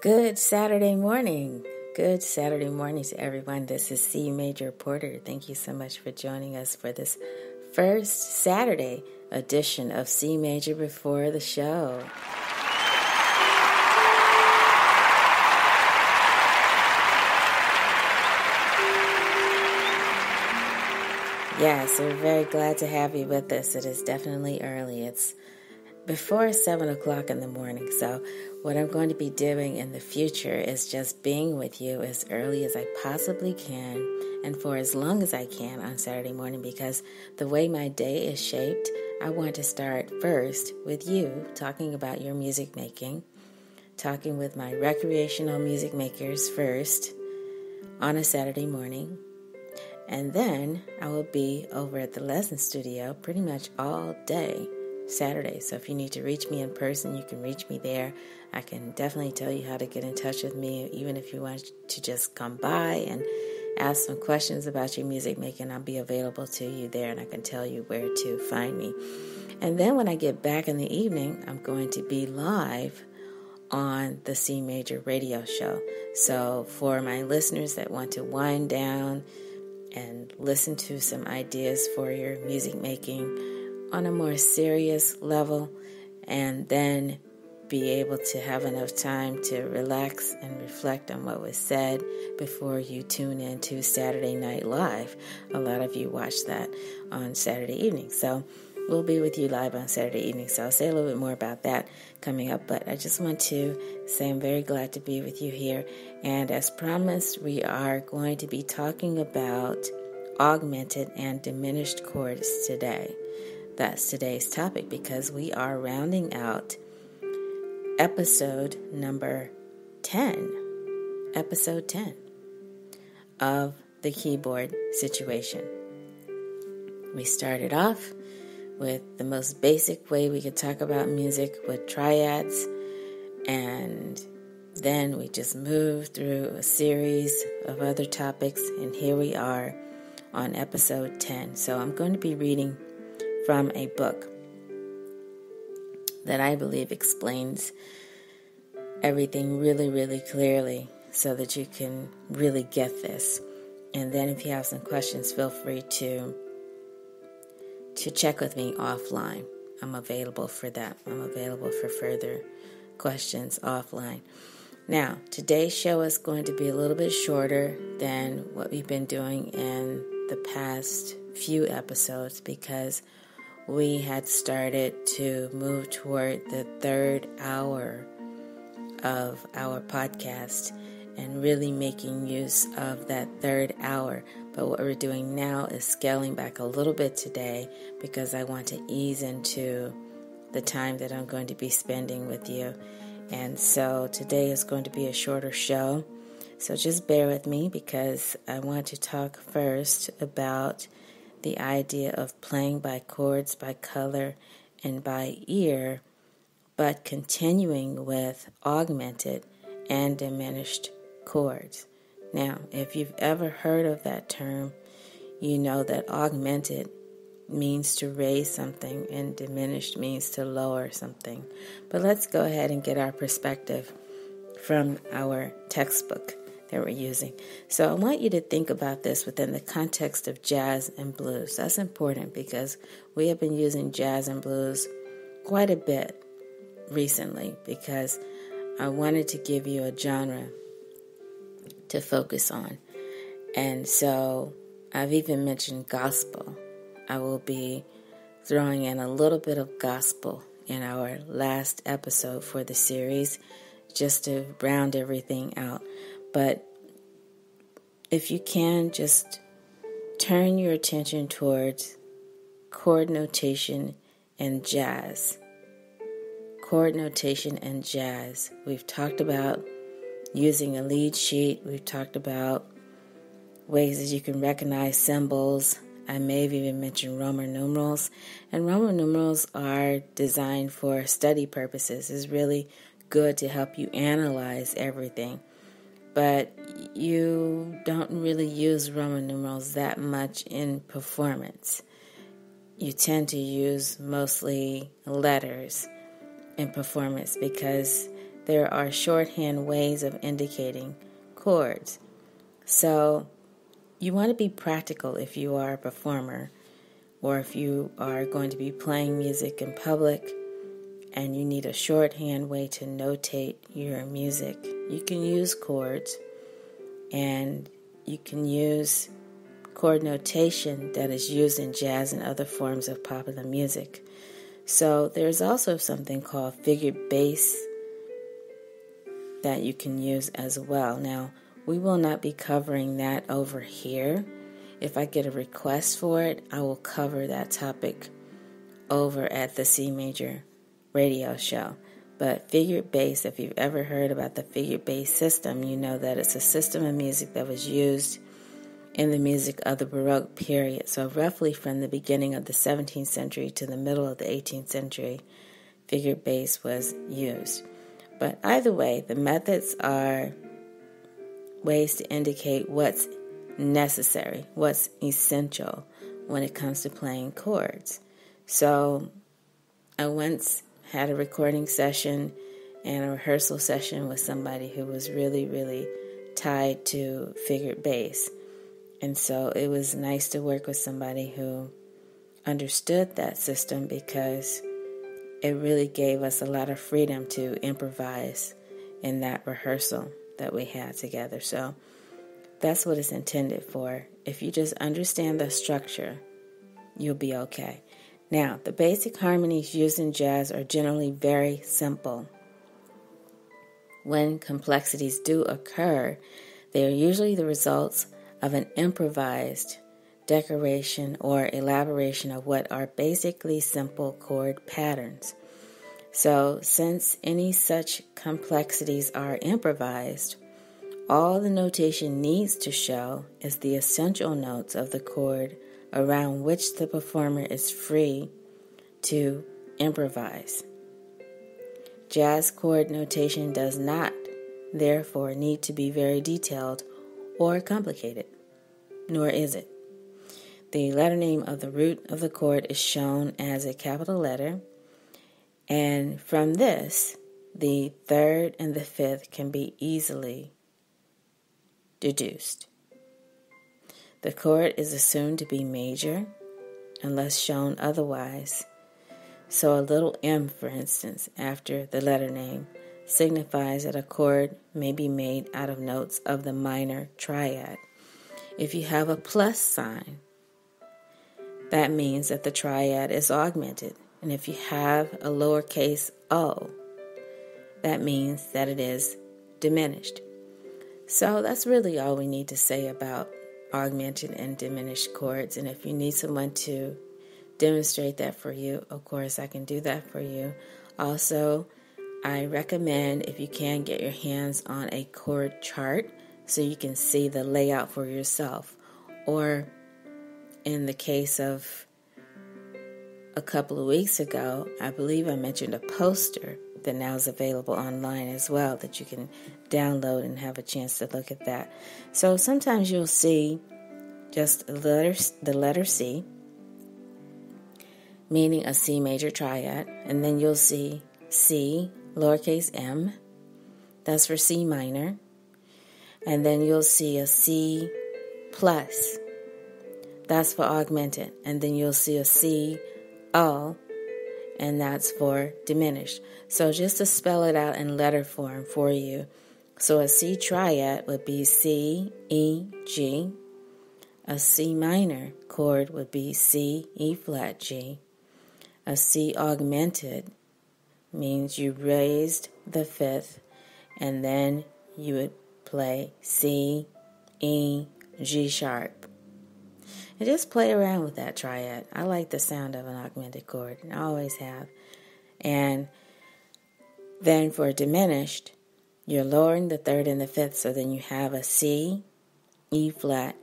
Good Saturday morning. Good Saturday morning to everyone. This is CMajor Porter. Thank you so much for joining us for this first Saturday edition of CMajor Before the Show. Yes, we're very glad to have you with us. It is definitely early. It's before 7 o'clock in the morning. So what I'm going to be doing in the future is just being with you as early as I possibly can and for as long as I can on Saturday morning, because the way my day is shaped, I want to start first with you talking about your music making, talking with my recreational music makers first on a Saturday morning. And then I will be over at the lesson studio pretty much all day Saturday. So if you need to reach me in person, you can reach me there. I can definitely tell you how to get in touch with me. Even if you want to just come by and ask some questions about your music making, I'll be available to you there, and I can tell you where to find me. And then when I get back in the evening, I'm going to be live on the CMajor radio show. So for my listeners that want to wind down and listen to some ideas for your music making on a more serious level, and then be able to have enough time to relax and reflect on what was said before you tune in to Saturday Night Live. A lot of you watch that on Saturday evening. So we'll be with you live on Saturday evening. So I'll say a little bit more about that coming up. But I just want to say I'm very glad to be with you here. And as promised, we are going to be talking about augmented and diminished chords today. That's today's topic because we are rounding out episode number 10. Episode 10 of the keyboard situation. We started off with the most basic way we could talk about music with triads, and then we just moved through a series of other topics, and here we are on episode 10. So I'm going to be reading from a book that I believe explains everything really, really clearly so that you can really get this. And then if you have some questions, feel free to check with me offline. I'm available for that. I'm available for further questions offline. Now, today's show is going to be a little bit shorter than what we've been doing in the past few episodes because we had started to move toward the third hour of our podcast and really making use of that third hour. But what we're doing now is scaling back a little bit today because I want to ease into the time that I'm going to be spending with you. And so today is going to be a shorter show. So just bear with me because I want to talk first about the idea of playing by chords, by color, and by ear, but continuing with augmented and diminished chords. Now, if you've ever heard of that term, you know that augmented means to raise something and diminished means to lower something. But let's go ahead and get our perspective from our textbook that we're using. So I want you to think about this within the context of jazz and blues. That's important because we have been using jazz and blues quite a bit recently because I wanted to give you a genre to focus on. And so I've even mentioned gospel. I will be throwing in a little bit of gospel in our last episode for the series just to round everything out. But if you can, just turn your attention towards chord notation and jazz. Chord notation and jazz. We've talked about using a lead sheet. We've talked about ways that you can recognize symbols. I may have even mentioned Roman numerals. And Roman numerals are designed for study purposes. It's really good to help you analyze everything. But you don't really use Roman numerals that much in performance. You tend to use mostly letters in performance because there are shorthand ways of indicating chords. So you want to be practical if you are a performer, or if you are going to be playing music in public and you need a shorthand way to notate your music. You can use chords, and you can use chord notation that is used in jazz and other forms of popular music. So there's also something called figured bass that you can use as well. Now, we will not be covering that over here. If I get a request for it, I will cover that topic over at the CMajor radio show. But figured bass, if you've ever heard about the figured bass system, you know that it's a system of music that was used in the music of the Baroque period. So roughly from the beginning of the 17th century to the middle of the 18th century, figured bass was used. But either way, the methods are ways to indicate what's necessary, what's essential when it comes to playing chords. So I once had a recording session and a rehearsal session with somebody who was really, really tied to figured bass. And so it was nice to work with somebody who understood that system, because it really gave us a lot of freedom to improvise in that rehearsal that we had together. So that's what it's intended for. If you just understand the structure, you'll be okay. Now, the basic harmonies used in jazz are generally very simple. When complexities do occur, they are usually the results of an improvised decoration or elaboration of what are basically simple chord patterns. So, since any such complexities are improvised, all the notation needs to show is the essential notes of the chord around which the performer is free to improvise. Jazz chord notation does not, therefore, need to be very detailed or complicated, nor is it. The letter name of the root of the chord is shown as a capital letter, and from this, the third and the fifth can be easily deduced. The chord is assumed to be major unless shown otherwise. So a little m, for instance, after the letter name signifies that a chord may be made out of notes of the minor triad. If you have a plus sign, that means that the triad is augmented. And if you have a lowercase o, that means that it is diminished. So that's really all we need to say about augmented and diminished chords. And if you need someone to demonstrate that for you, of course I can do that for you. Also, I recommend, if you can, get your hands on a chord chart so you can see the layout for yourself. Or in the case of a couple of weeks ago, I believe I mentioned a poster that now is available online as well that you can download and have a chance to look at that. So sometimes you'll see just the letter C, meaning a C major triad, and then you'll see C, lowercase m, that's for C minor, and then you'll see a C plus, that's for augmented, and then you'll see a C O, and that's for diminished. So just to spell it out in letter form for you, so a C triad would be C, E, G. A C minor chord would be C, E flat, G. A C augmented means you raised the fifth, and then you would play C, E, G sharp. And just play around with that triad. I like the sound of an augmented chord, and I always have. And then for diminished, you're lowering the third and the fifth, so then you have a C, E flat,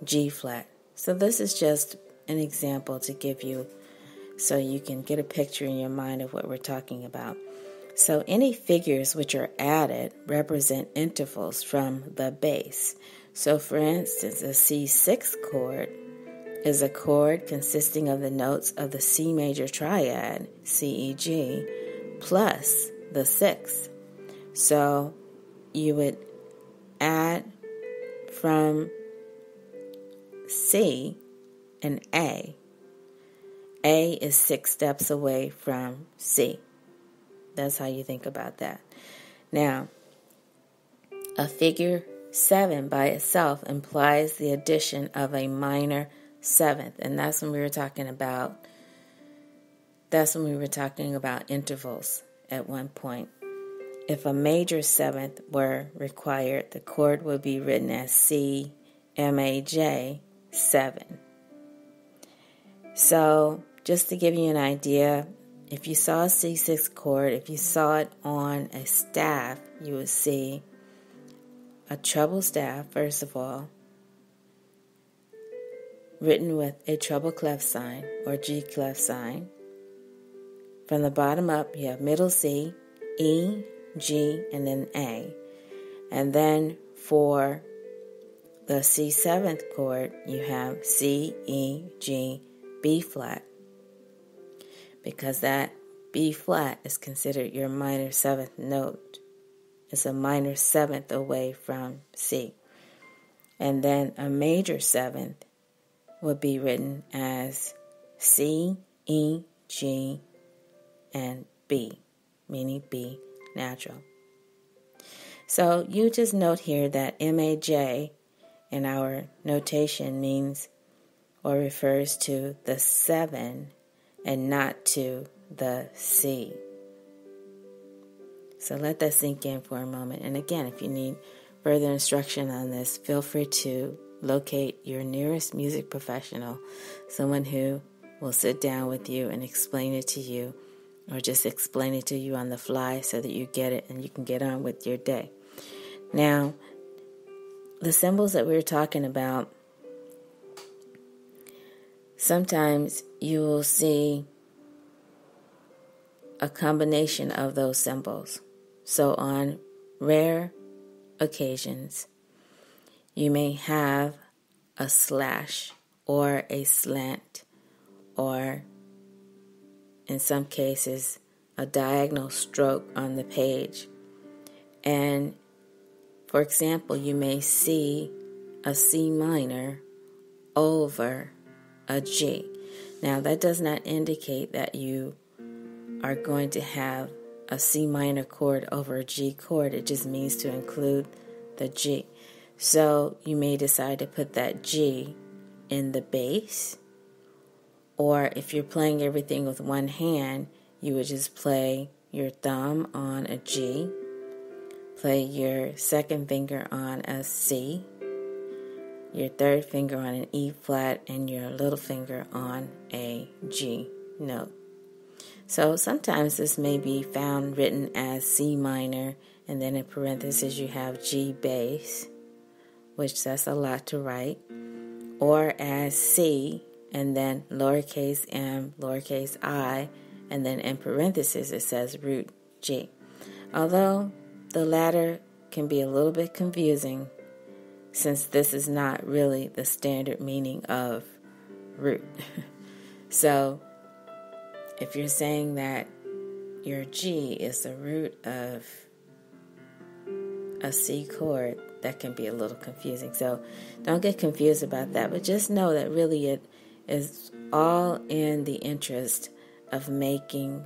G flat. So this is just an example to give you so you can get a picture in your mind of what we're talking about. So any figures which are added represent intervals from the bass. So for instance, a C6 chord is a chord consisting of the notes of the C major triad, C, E, G, plus the sixth, So you would add from C and A. A is 6 steps away from C. That's how you think about that. Now, a figure 7 by itself implies the addition of a minor 7th, and that's when we were talking about intervals at one point. If a major 7th were required, the chord would be written as CMajor 7. So, just to give you an idea, if you saw a C6 chord, if you saw it on a staff, you would see a treble staff, first of all, written with a treble clef sign or G clef sign. From the bottom up, you have middle C, E, G, and then A. And then for the C7th chord, you have C, E, G, B flat, because that B flat is considered your minor 7th note. It's a minor 7th away from C. And then a major 7th would be written as C, E, G, and B, meaning B natural. So you just note here that Maj in our notation means or refers to the 7 and not to the C. So let that sink in for a moment. And again, if you need further instruction on this, feel free to locate your nearest music professional, someone who will sit down with you and explain it to you, or just explain it to you on the fly so that you get it and you can get on with your day. Now, the symbols that we're talking about, sometimes you will see a combination of those symbols. So on rare occasions, you may have a slash or a slant, or in some cases, a diagonal stroke on the page. And for example, you may see a C minor over a G. Now, that does not indicate that you are going to have a C minor chord over a G chord. It just means to include the G. So you may decide to put that G in the bass, or if you're playing everything with one hand, you would just play your thumb on a G, play your second finger on a C, your third finger on an E flat, and your little finger on a G note. So sometimes this may be found written as C minor, and then in parentheses you have G bass, which that's a lot to write, or as C, and then lowercase m, lowercase I, and then in parentheses it says root G. Although the latter can be a little bit confusing, since this is not really the standard meaning of root. So if you're saying that your G is the root of a C chord, that can be a little confusing. So don't get confused about that, but just know that really it is all in the interest of making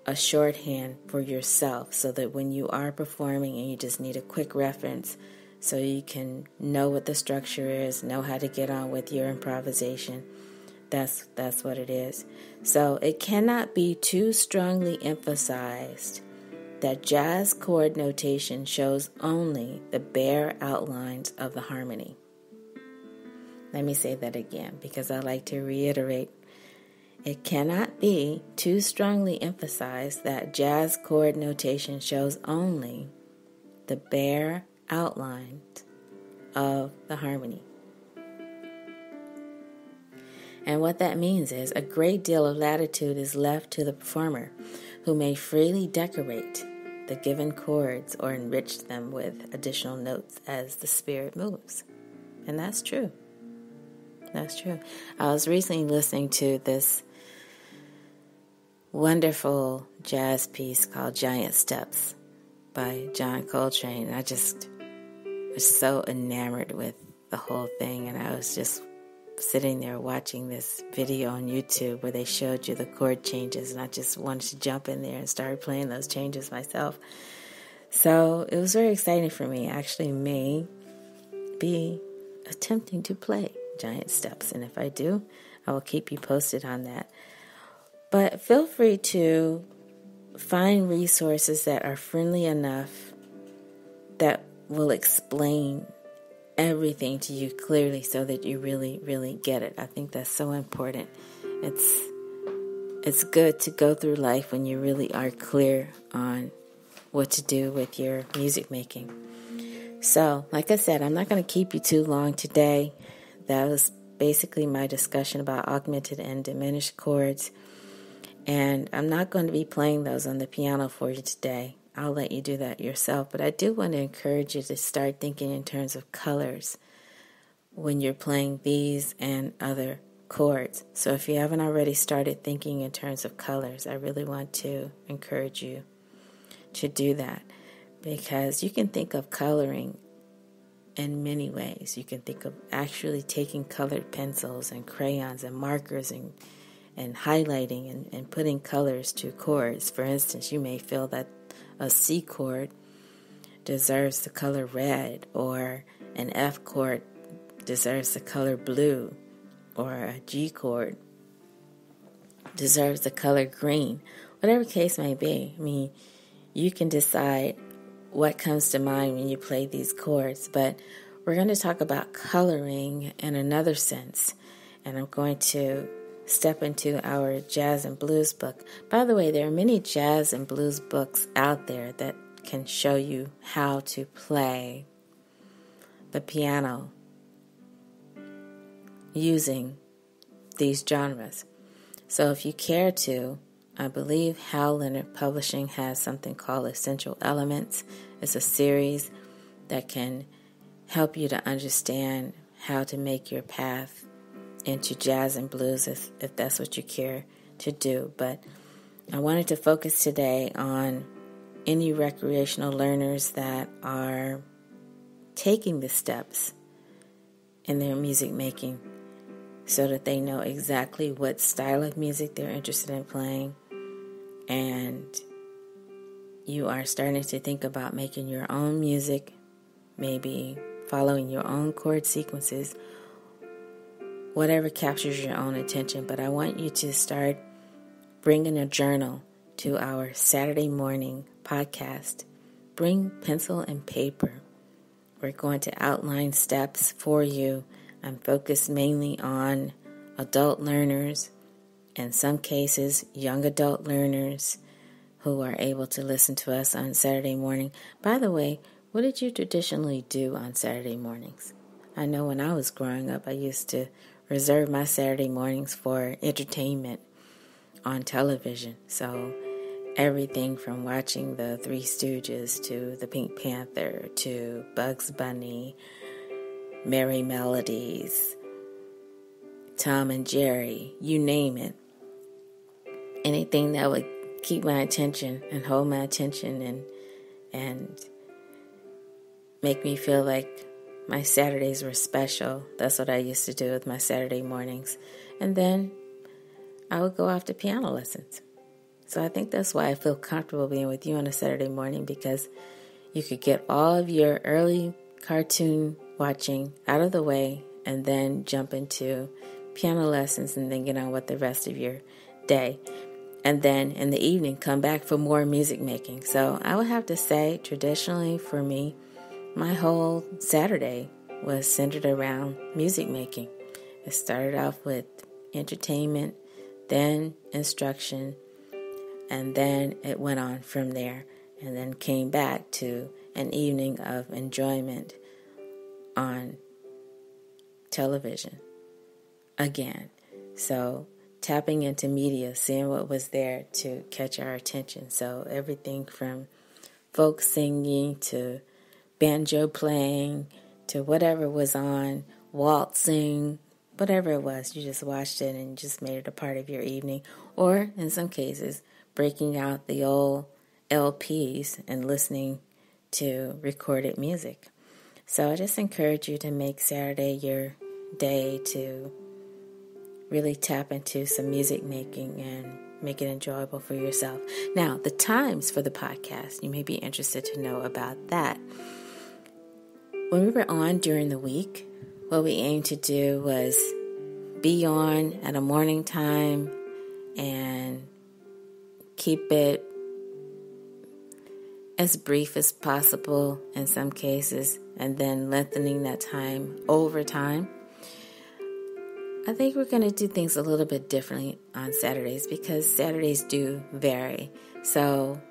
a shorthand for yourself, so that when you are performing and you just need a quick reference so you can know what the structure is, know how to get on with your improvisation. That's what it is. So it cannot be too strongly emphasized that jazz chord notation shows only the bare outlines of the harmony. Let me say that again, because I like to reiterate. It cannot be too strongly emphasized that jazz chord notation shows only the bare outlines of the harmony. And what that means is a great deal of latitude is left to the performer, who may freely decorate the given chords or enrich them with additional notes as the spirit moves. And that's true. That's true. I was recently listening to this wonderful jazz piece called Giant Steps by John Coltrane. And I just was so enamored with the whole thing, and I was just sitting there watching this video on YouTube where they showed you the chord changes, and I just wanted to jump in there and start playing those changes myself. So it was very exciting for me. I actually may be attempting to play giant steps, and if I do, I will keep you posted on that. But feel free to find resources that are friendly enough that will explain everything to you clearly so that you really, really get it. I think that's so important. It's good to go through life when you really are clear on what to do with your music making. So, like I said, I'm not going to keep you too long today. That was basically my discussion about augmented and diminished chords. And I'm not going to be playing those on the piano for you today. I'll let you do that yourself. But I do want to encourage you to start thinking in terms of colors when you're playing these and other chords. So if you haven't already started thinking in terms of colors, I really want to encourage you to do that, because you can think of coloring in many ways. You can think of actually taking colored pencils and crayons and markers and highlighting and putting colors to chords. For instance, you may feel that a C chord deserves the color red, or an F chord deserves the color blue, or a G chord deserves the color green. Whatever case may be, I mean, you can decide what comes to mind when you play these chords, but we're going to talk about coloring in another sense, and I'm going to step into our jazz and blues book. By the way, there are many jazz and blues books out there that can show you how to play the piano using these genres. So if you care to, I believe Hal Leonard Publishing has something called Essential Elements. It's a series that can help you to understand how to make your path into jazz and blues if that's what you care to do. But I wanted to focus today on any recreational learners that are taking the steps in their music making so that they know exactly what style of music they're interested in playing, and you are starting to think about making your own music, maybe following your own chord sequences, whatever captures your own attention. But I want you to start bringing a journal to our Saturday morning podcast. Bring pencil and paper. We're going to outline steps for you. I'm focused mainly on adult learners, in some cases young adult learners who are able to listen to us on Saturday morning. By the way, what did you traditionally do on Saturday mornings? I know when I was growing up, I used to reserve my Saturday mornings for entertainment on television. So everything from watching the Three Stooges to the Pink Panther to Bugs Bunny, Merry Melodies, Tom and Jerry, you name it. Anything that would keep my attention and hold my attention and make me feel like my Saturdays were special. That's what I used to do with my Saturday mornings. And then I would go off to piano lessons. So I think that's why I feel comfortable being with you on a Saturday morning, because you could get all of your early cartoon watching out of the way and then jump into piano lessons and then get on with the rest of your day. And then in the evening, come back for more music making. So I would have to say, traditionally for me, my whole Saturday was centered around music making. It started off with entertainment, then instruction, and then it went on from there, and then came back to an evening of enjoyment on television again. So tapping into media, seeing what was there to catch our attention. So everything from folk singing to banjo playing to whatever was on, waltzing, whatever it was, you just watched it and just made it a part of your evening. Or in some cases, breaking out the old LPs and listening to recorded music. So I just encourage you to make Saturday your day to really tap into some music making and make it enjoyable for yourself. Now, the times for the podcast, you may be interested to know about that. When we were on during the week, what we aimed to do was be on at a morning time and keep it as brief as possible in some cases, and then lengthening that time over time. I think we're going to do things a little bit differently on Saturdays because Saturdays do vary. So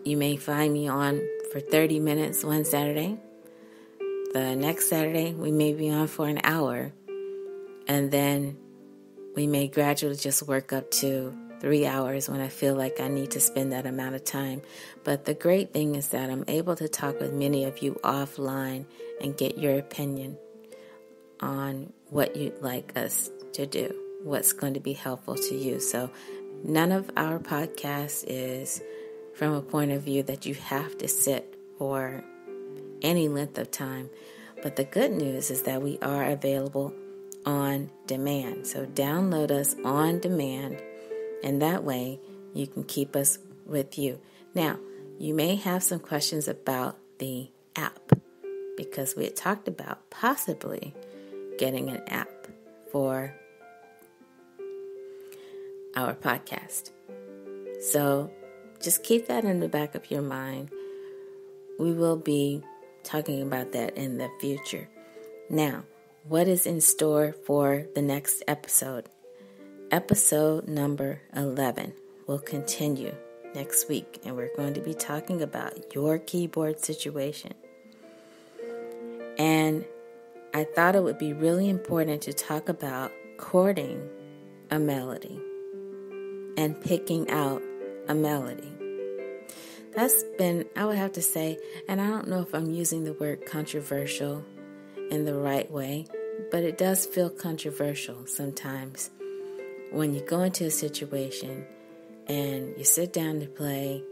you may find me on for 30 minutes one Saturday. The next Saturday, we may be on for an hour. And then we may gradually just work up to 3 hours when I feel like I need to spend that amount of time. But the great thing is that I'm able to talk with many of you offline and get your opinion on what you'd like us to do, what's going to be helpful to you. So none of our podcast is from a point of view that you have to sit for any length of time. But the good news is that we are available on demand. So download us on demand, and that way you can keep us with you. Now, you may have some questions about the app because we had talked about possibly getting an app for our podcast. So just keep that in the back of your mind. We will be talking about that in the future. Now, what is in store for the next episode? Episode number 11 will continue next week, and we're going to be talking about your keyboard situation. And I thought it would be really important to talk about chording a melody and picking out a melody. That's been, I would have to say, and I don't know if I'm using the word controversial in the right way, but it does feel controversial sometimes when you go into a situation and you sit down to play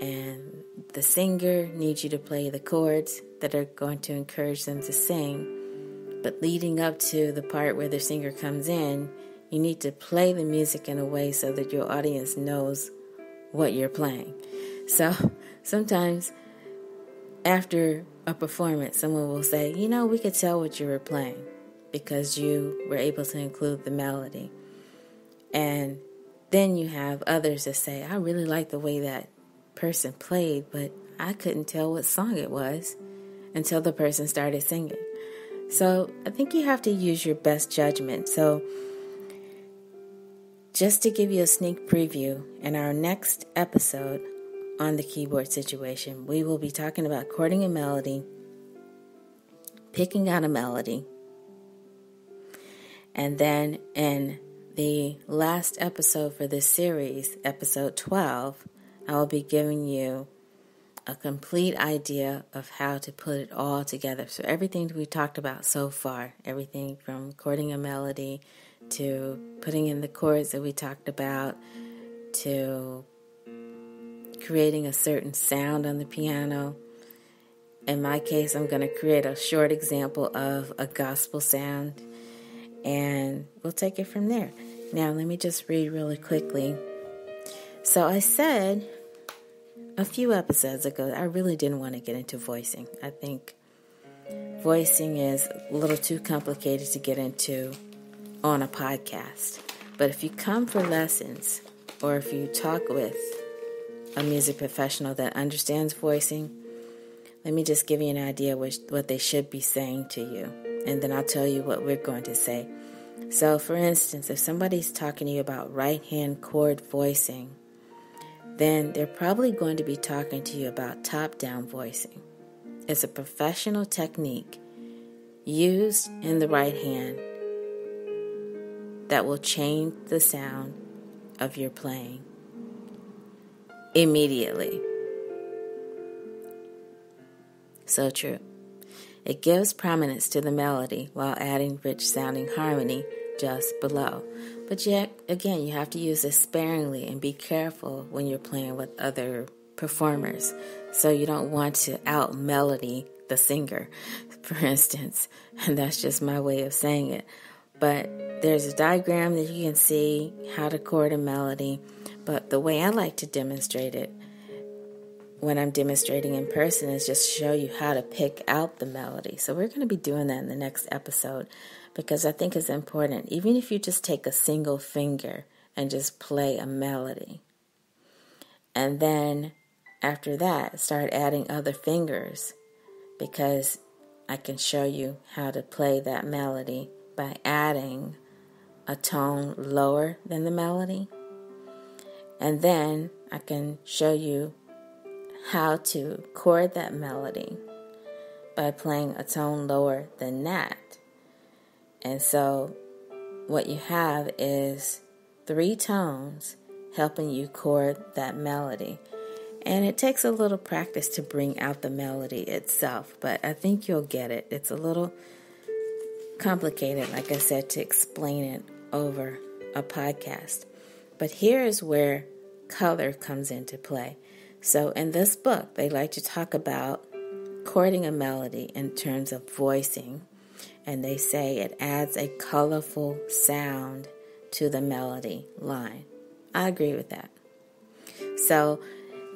and the singer needs you to play the chords that are going to encourage them to sing. But leading up to the part where the singer comes in, you need to play the music in a way so that your audience knows what you're playing. So sometimes after a performance, someone will say, we could tell what you were playing because you were able to include the melody. And then you have others that say, I really like the way that person played, but I couldn't tell what song it was until the person started singing. So I think you have to use your best judgment. So just to give you a sneak preview, in our next episode on the keyboard situation, we will be talking about chording a melody, picking out a melody, and then in the last episode for this series, episode 12, I will be giving you a complete idea of how to put it all together. So everything we talked about so far, everything from chording a melody to putting in the chords that we talked about to creating a certain sound on the piano. In my case, I'm going to create a short example of a gospel sound, and we'll take it from there. Now, let me just read really quickly. So I said a few episodes ago, I really didn't want to get into voicing. I think voicing is a little too complicated to get into on a podcast. But if you come for lessons, or if you talk with a music professional that understands voicing, let me just give you an idea what they should be saying to you. And then I'll tell you what we're going to say. So, for instance, if somebody's talking to you about right-hand chord voicing, then they're probably going to be talking to you about top-down voicing. It's a professional technique used in the right hand that will change the sound of your playing immediately. So true. It gives prominence to the melody while adding rich-sounding harmony just below. But yet, again, you have to use this sparingly and be careful when you're playing with other performers. So you don't want to out-melody the singer, for instance. And that's just my way of saying it. But there's a diagram that you can see how to chord a melody. But the way I like to demonstrate it when I'm demonstrating in person is just show you how to pick out the melody. So we're going to be doing that in the next episode because I think it's important. Even if you just take a single finger and just play a melody. And then after that, start adding other fingers because I can show you how to play that melody by adding a tone lower than the melody. And then I can show you how to chord that melody by playing a tone lower than that. And so what you have is 3 tones helping you chord that melody. And it takes a little practice to bring out the melody itself, but I think you'll get it. It's a little complicated, like I said, to explain it over a podcast. But here is where color comes into play. So in this book, they like to talk about chording a melody in terms of voicing, and they say it adds a colorful sound to the melody line. I agree with that. So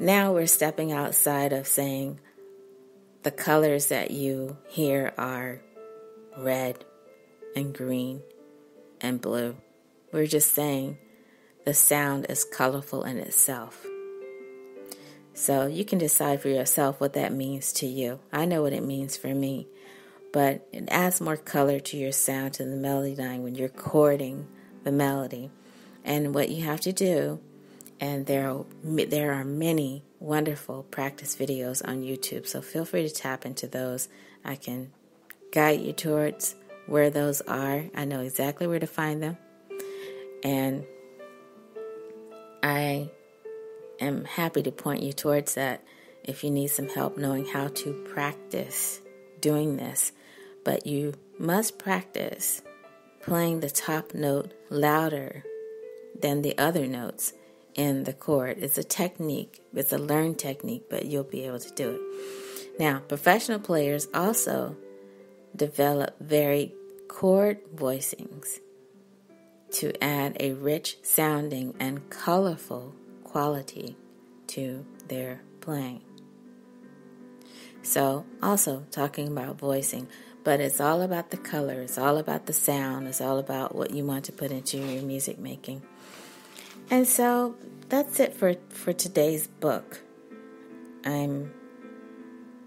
now we're stepping outside of saying the colors that you hear are red and green and blue. We're just saying the sound is colorful in itself. So you can decide for yourself what that means to you. I know what it means for me, but it adds more color to your sound, to the melody line when you're chording the melody. And what you have to do, and there are many wonderful practice videos on YouTube, so feel free to tap into those. I can guide you towards where those are. I know exactly where to find them. And I am happy to point you towards that if you need some help knowing how to practice doing this. But you must practice playing the top note louder than the other notes in the chord. It's a technique. It's a learned technique, but you'll be able to do it. Now, professional players also develop varied chord voicings to add a rich sounding and colorful quality to their playing. So also talking about voicing, but it's all about the color, it's all about the sound, it's all about what you want to put into your music making. And so that's it for today's book. I'm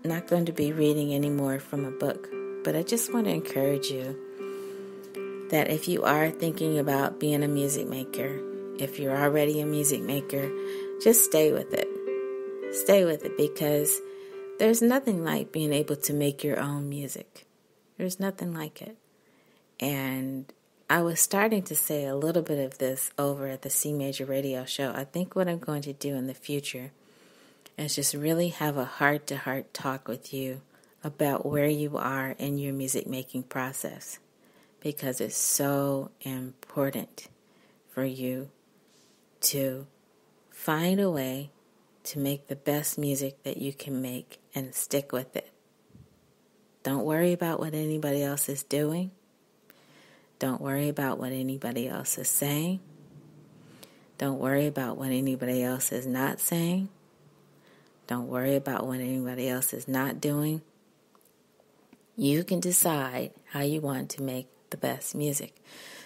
not going to be reading any more from a book, but I just want to encourage you that if you are thinking about being a music maker, if you're already a music maker, just stay with it. Stay with it because there's nothing like being able to make your own music. There's nothing like it. And I was starting to say a little bit of this over at the CMajor radio show. I think what I'm going to do in the future is just really have a heart-to-heart talk with you about where you are in your music making process, because it's so important for you to find a way to make the best music that you can make and stick with it. Don't worry about what anybody else is doing. Don't worry about what anybody else is saying. Don't worry about what anybody else is not saying. Don't worry about what anybody else is not doing. You can decide how you want to make the best music.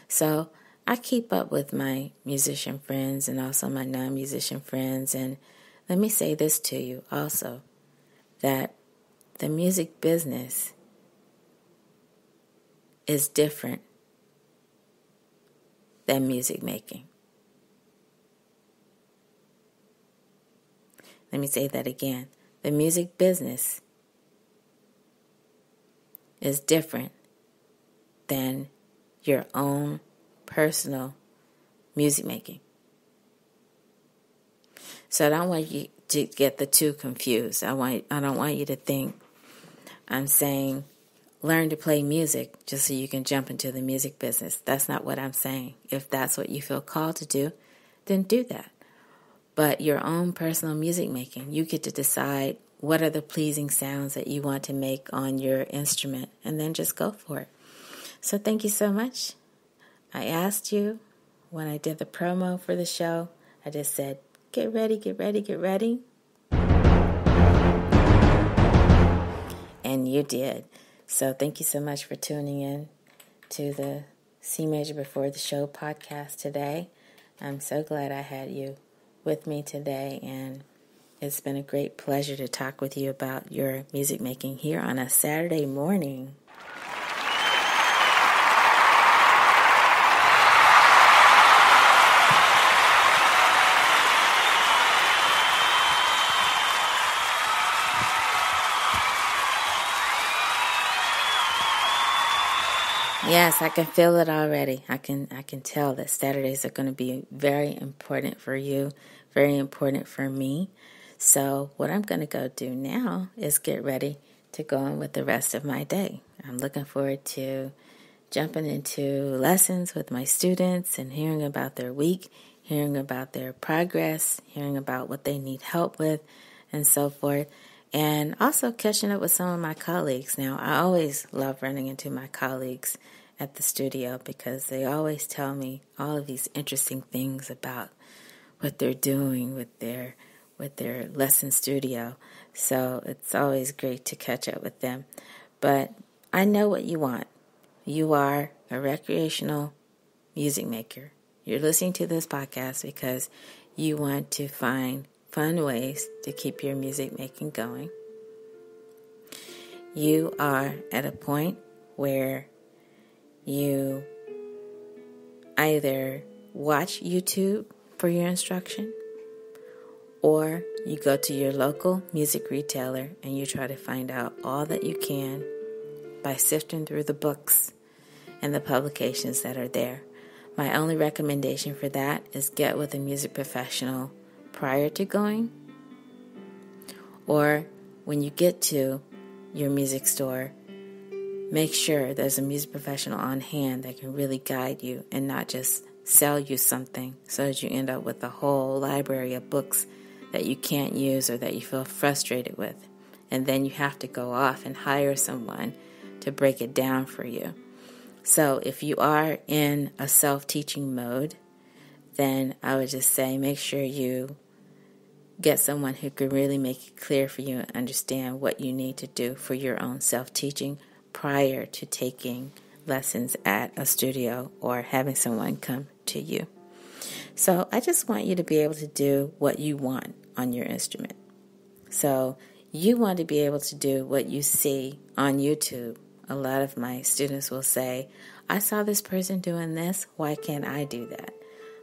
So I keep up with my musician friends and also my non-musician friends. And let me say this to you also, that the music business is different than music making. Let me say that again. The music business is different than your own personal music making. So I don't want you to get the two confused. I don't want you to think I'm saying learn to play music just so you can jump into the music business. That's not what I'm saying. If that's what you feel called to do, then do that. but your own personal music making. You get to decide what are the pleasing sounds that you want to make on your instrument, and then just go for it. So thank you so much. I asked you when I did the promo for the show, I just said, get ready, get ready, get ready. And you did. So thank you so much for tuning in to the CMajor Before the Show podcast today. I'm so glad I had you with me today, and it's been a great pleasure to talk with you about your music making here on a Saturday morning. Yes, I can feel it already. I can tell that Saturdays are going to be very important for you, very important for me. So what I'm going to go do now is get ready to go on with the rest of my day. I'm looking forward to jumping into lessons with my students and hearing about their week, hearing about their progress, hearing about what they need help with, and so forth. And also catching up with some of my colleagues. Now, I always love running into my colleagues at the studio because they always tell me all of these interesting things about what they're doing with their lesson studio. So it's always great to catch up with them. But I know what you want. You are a recreational music maker. You're listening to this podcast because you want to find fun ways to keep your music making going. You are at a point where you either watch YouTube for your instruction, or you go to your local music retailer and you try to find out all that you can by sifting through the books and the publications that are there. My only recommendation for that is get with a music professional prior to going, or when you get to your music store, make sure there's a music professional on hand that can really guide you and not just sell you something so that you end up with a whole library of books that you can't use or that you feel frustrated with. And then you have to go off and hire someone to break it down for you. So if you are in a self-teaching mode, then I would just say make sure you get someone who can really make it clear for you and understand what you need to do for your own self-teaching prior to taking lessons at a studio or having someone come to you. So I just want you to be able to do what you want on your instrument. So you want to be able to do what you see on YouTube. A lot of my students will say, I saw this person doing this, why can't I do that?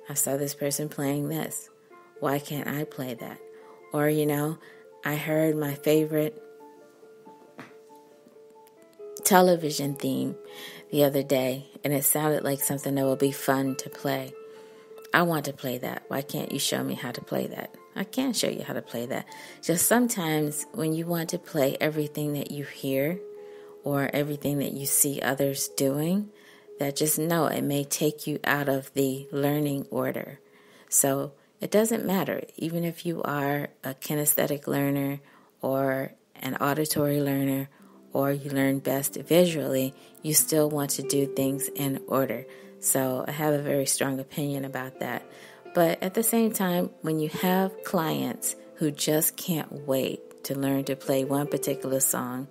I saw this person playing this, why can't I play that? Or, I heard my favorite television theme the other day, and it sounded like something that would be fun to play. I want to play that. Why can't you show me how to play that? I can show you how to play that. Just sometimes when you want to play everything that you hear or everything that you see others doing, that just know it may take you out of the learning order. So it doesn't matter. Even if you are a kinesthetic learner or an auditory learner or you learn best visually, you still want to do things in order. So I have a very strong opinion about that. But at the same time, when you have clients who just can't wait to learn to play one particular song,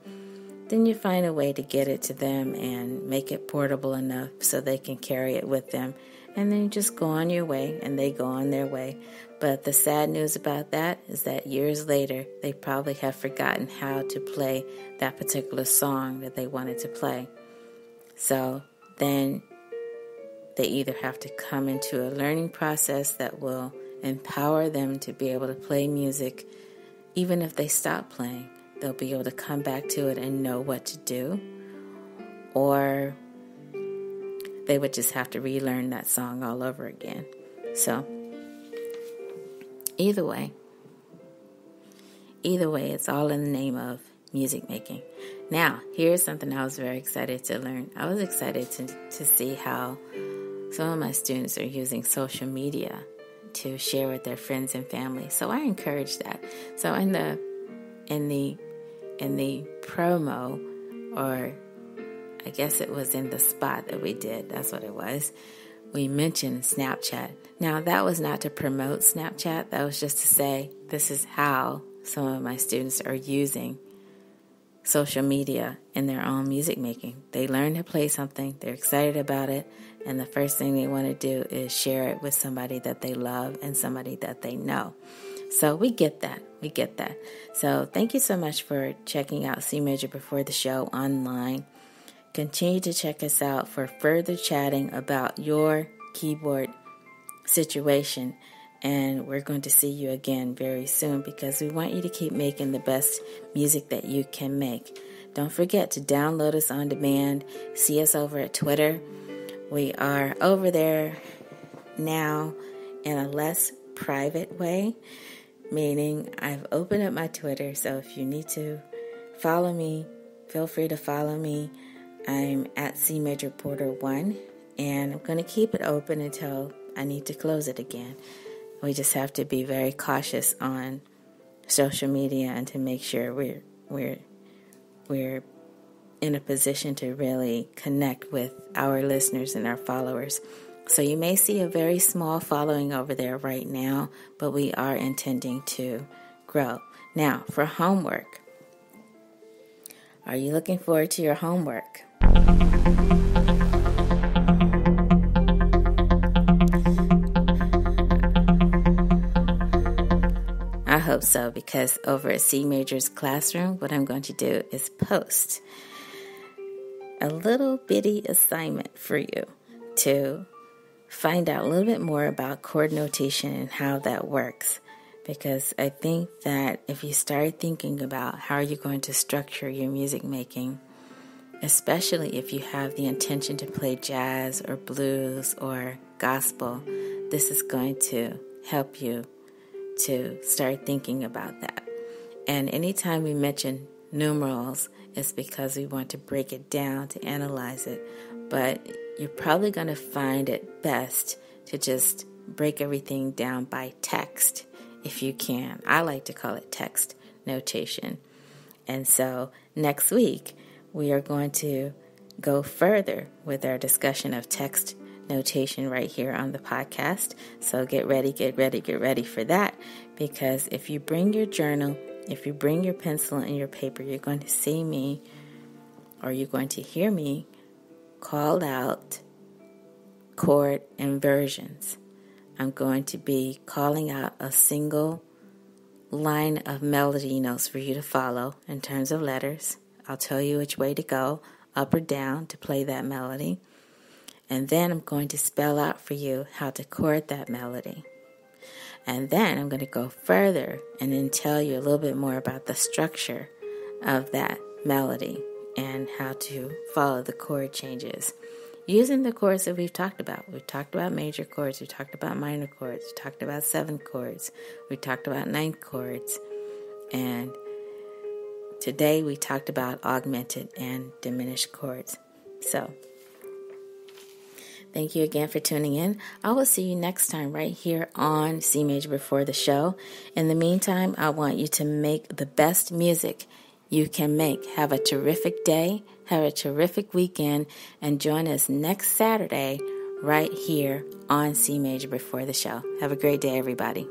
then you find a way to get it to them and make it portable enough so they can carry it with them. And then you just go on your way and they go on their way. But the sad news about that is that years later, they probably have forgotten how to play that particular song that they wanted to play. So then they either have to come into a learning process that will empower them to be able to play music. Even if they stop playing, they'll be able to come back to it and know what to do. Or they would just have to relearn that song all over again. So either way, it's all in the name of music making. Now, here's something I was very excited to learn. I was excited to see how some of my students are using social media to share with their friends and family. So I encourage that. So in the promo, or I guess it was in the spot that we did, that's what it was, we mentioned Snapchat. Now, that was not to promote Snapchat. That was just to say this is how some of my students are using social media in their own music making. They learn to play something, they're excited about it, and the first thing they want to do is share it with somebody that they love and somebody that they know. So we get that. So thank you so much for checking out CMajor Before the Show online. Continue to check us out for further chatting about your keyboard situation. And we're going to see you again very soon, because we want you to keep making the best music that you can make. Don't forget to download us on demand. See us over at Twitter. We are over there now in a less private way, meaning I've opened up my Twitter. So if you need to follow me, feel free to follow me. I'm at CMajor Porter 1, and I'm going to keep it open until I need to close it again. We just have to be very cautious on social media and to make sure we're in a position to really connect with our listeners and our followers. So you may see a very small following over there right now, but we are intending to grow. Now, for homework. Are you looking forward to your homework? I hope so, because over at CMajor's classroom, what I'm going to do is post a little bitty assignment for you to find out a little bit more about chord notation and how that works. Because I think that if you start thinking about how you're going to structure your music making, especially if you have the intention to play jazz or blues or gospel, this is going to help you to start thinking about that. And anytime we mention numerals, it's because we want to break it down to analyze it. But you're probably going to find it best to just break everything down by text if you can. I like to call it text notation. And so next week, we are going to go further with our discussion of text notation right here on the podcast. So get ready for that, because if you bring your journal, if you bring your pencil and your paper, you're going to see me, or you're going to hear me call out chord inversions. I'm going to be calling out a single line of melody notes for you to follow in terms of letters. I'll tell you which way to go, up or down, to play that melody. And then I'm going to spell out for you how to chord that melody. And then I'm going to go further and then tell you a little bit more about the structure of that melody and how to follow the chord changes using the chords that we've talked about. We've talked about major chords, we talked about minor chords, we talked about seventh chords, we talked about ninth chords, and today we talked about augmented and diminished chords. So, thank you again for tuning in. I will see you next time right here on CMajor Before the Show. In the meantime, I want you to make the best music you can make. Have a terrific day, have a terrific weekend, and join us next Saturday right here on CMajor Before the Show. Have a great day, everybody.